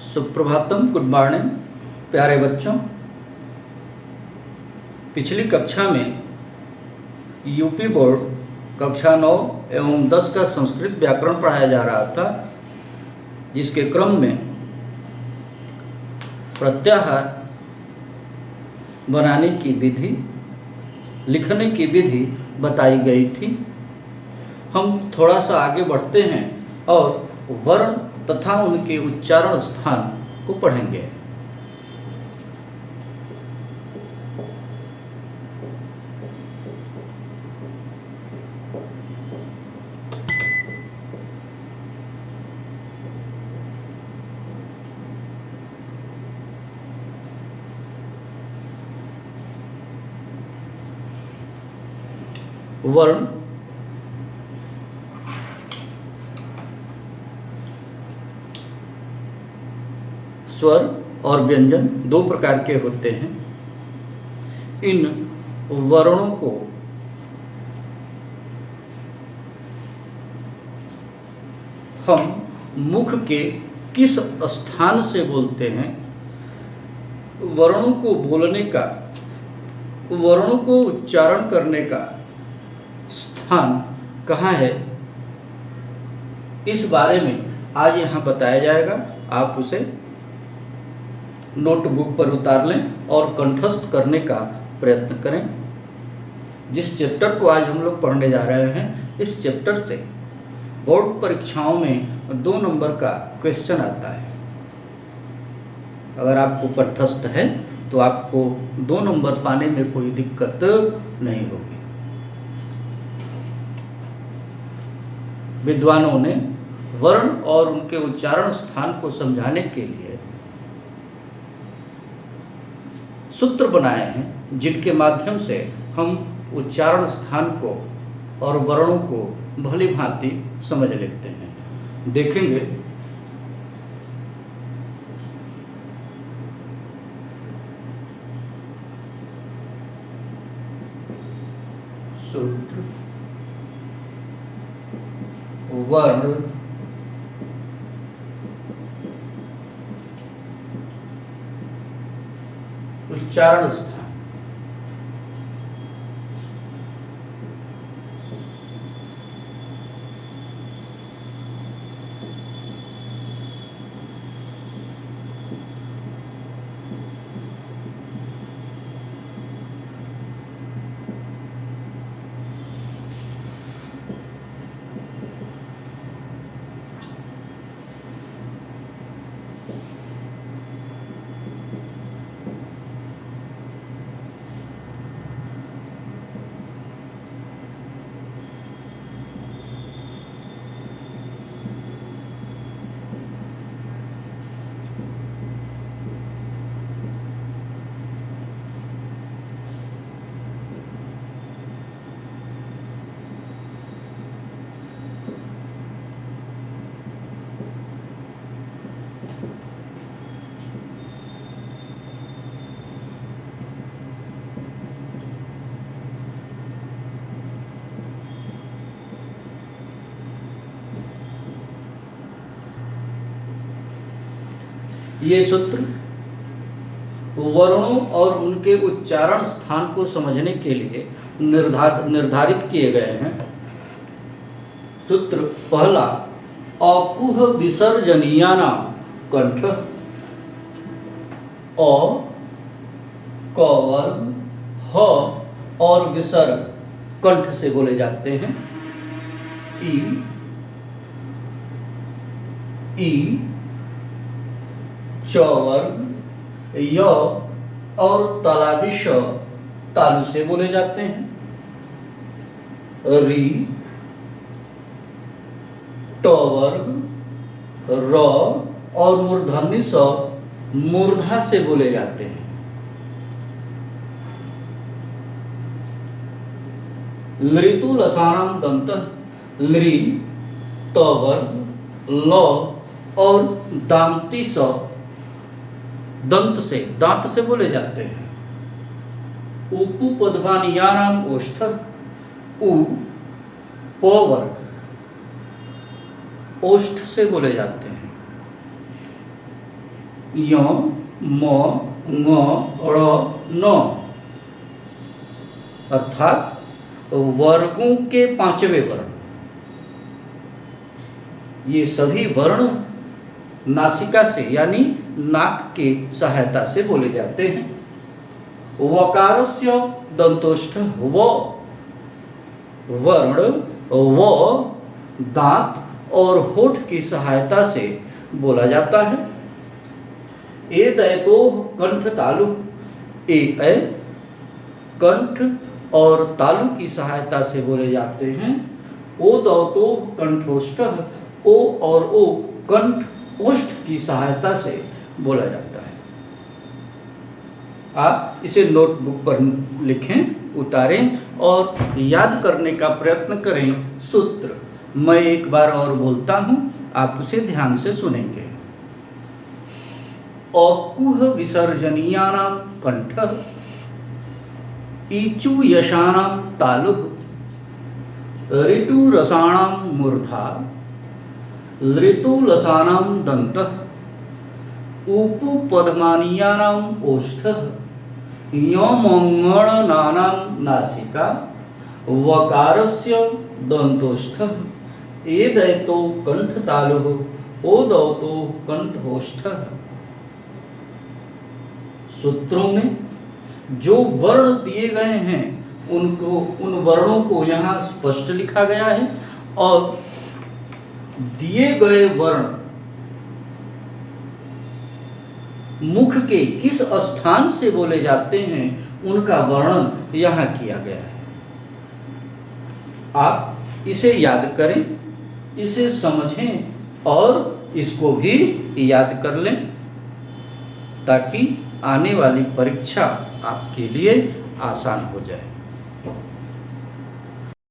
Suprabhatam, good morning प्यारे बच्चों। पिछली कक्षा में यूपी बोर्ड कक्षा 9 एवं 10 का संस्कृत व्याकरण पढ़ाया जा रहा था, जिसके क्रम में प्रत्याहार बनाने की विधि, लिखने की विधि बताई गई थी। हम थोड़ा सा आगे बढ़ते हैं और वर्ण तथा उनके उच्चारण स्थान को पढ़ेंगे। वर्ण स्वर और व्यंजन दो प्रकार के होते हैं। इन वर्णों को हम मुख के किस स्थान से बोलते हैं, वर्णों को बोलने का, वर्णों को उच्चारण करने का स्थान कहाँ है, इस बारे में आज यहाँ बताया जाएगा। आप उसे नोटबुक पर उतार लें और कंठस्थ करने का प्रयत्न करें। जिस चैप्टर को आज हम लोग पढ़ने जा रहे हैं, इस चैप्टर से बोर्ड परीक्षाओं में 2 नंबर का क्वेश्चन आता है। अगर आपको कंठस्थ है तो आपको 2 नंबर पाने में कोई दिक्कत नहीं होगी। विद्वानों ने वर्ण और उनके उच्चारण स्थान को समझाने के लिए सूत्र बनाए हैं, जिनके माध्यम से हम उच्चारण स्थान को और वर्णों को भली भांति समझ लेते हैं। देखेंगे सूत्र वर्ण उच्चारण स्थान। ये सूत्र वर्णों और उनके उच्चारण स्थान को समझने के लिए निर्धारित किए गए हैं। सूत्र पहला, अकुह विसर्जनीयानाम कंठ। अ, क वर्ग, ह और विसर्ग कंठ से बोले जाते हैं। ई, च वर्ग, य और तालाबी श तालु से बोले जाते हैं। री, ट वर्ग, र और मूर्धन्य स मूर्धा से बोले जाते हैं। लृतु लसानाम दंत, लृ, त वर्ग, ल और दांती स दंत से, दांत से बोले जाते हैं। उपु पद्मानियानाम ओष्ठ, उ, प वर्ग, ओष्ठ से बोले जाते हैं। य म ङ ण न, अर्थात वर्गों के पांचवें वर्ण। ये सभी वर्ण नासिका से यानी नाक के सहायता से बोले जाते हैं। वकारस्य दंतोष्ठ व वर्ण व दांत और होठ की सहायता से बोला जाता है। ए दयतो कंठ तालु, ए कंठ और तालु की सहायता से बोले जाते हैं। ओ दौतो कंठोष्ठ, ओ और ओ कंठ ओष्ठ की सहायता से बोला जाता है। आप इसे नोटबुक पर लिखें, उतारें और याद करने का प्रयत्न करें। सूत्र मैं एक बार और बोलता हूं, आप उसे ध्यान से सुनेंगे। औकुह विसर्जनीयानां कंठः, ईचु यशानां तालुः, ऋतु रसाणां मूर्धा, ऋतु लसानां दन्तः, उपु पद्मानीयानां ओष्ठः, यमंगणानां नासिका, वकारस्य दन्तोष्ठः, एदैतो कंठतालुः, ओदौतो कंठोष्ठः। सूत्रों में जो वर्ण दिए गए हैं उन वर्णों को यहाँ स्पष्ट लिखा गया है और दिए गए वर्ण मुख के किस स्थान से बोले जाते हैं उनका वर्णन यहाँ किया गया है। आप इसे याद करें, इसे समझें और इसको भी याद कर लें ताकि आने वाली परीक्षा आपके लिए आसान हो जाए।